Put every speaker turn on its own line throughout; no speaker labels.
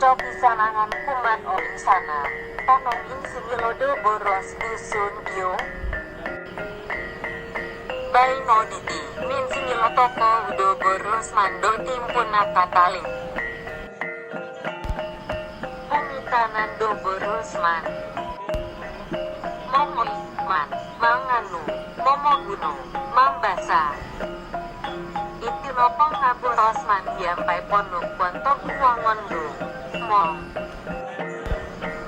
Coki sanangan kuman o insana. Tanong insigilodo boros dusun gyo. Bay no diti. Min singilo toko udo boros mando timpun nakatalin. Pumitanan do boros man. Momon man. Manganu. Momoguno. Mambasa. Itinopong ngaburos man diampai ponuk pontok uangondo. Mong.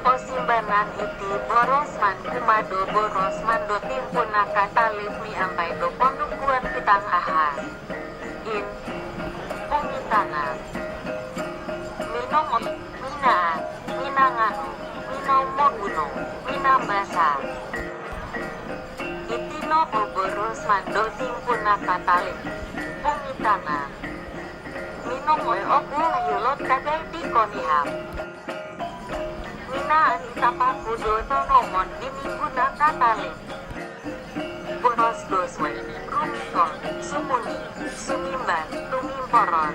Osimbanan iti boros man kumado boros man do timpun nakatalip mi ampai do ponuk kuan pitang aha. In. Pumitanan. Minomon. Minaan. Minanganu. Minomoguno. Minambasa. Itino boros man do timpun nakatalip. Pumitanan. Minomoy oku hayulot kagay di konihap. Minaan itapaku do tonomon di minggu nakatalip. Boros doswe. Rumikon. Sumuni. Sumimban. Tumimporon.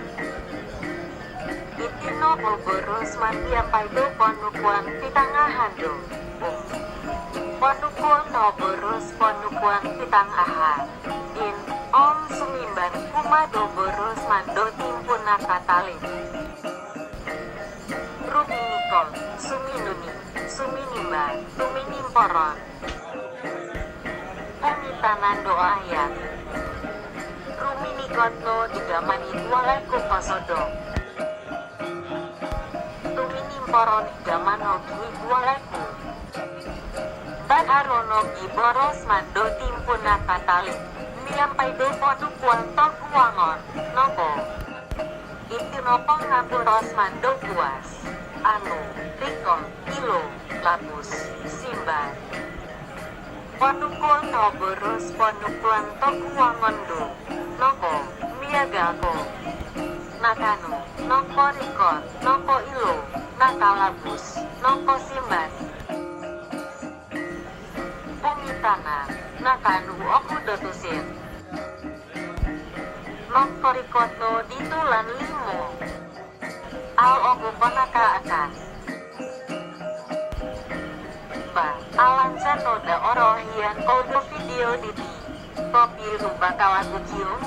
Itino boros man diampai do ponukuan pitangahan do. Ponukuan no boros ponukuan pitang aha. In. Om sumimban kumado boros mando timpun nakatalip. Ruminikol. Suminuni. Suminimban. Tuminimporon. Pumitanan do ayat. Ruminikot no digamani waleku kosodo. Tuminimporon digamanogi waleku. Banaronogi boros mando timpun nakatalip. Miampai do ponukuan tok uangon. Nopo. Itinopong ngaburos mando kuas. Anu. Rikon. Ilo. Labus. Simban. Ponukuan no boros ponukuan tok uangon do. Nopo. Miagako. Nakanu. Nopo rikon. Nopo ilo. Nakalabus. Nopo simban. Pumitanan. Nakanu oku dotusin. Noktorikoto ditulan limo. Al oku ponaka akan. Ba, alansan noda orohian odo video diti. Kopi rubakawan kucium.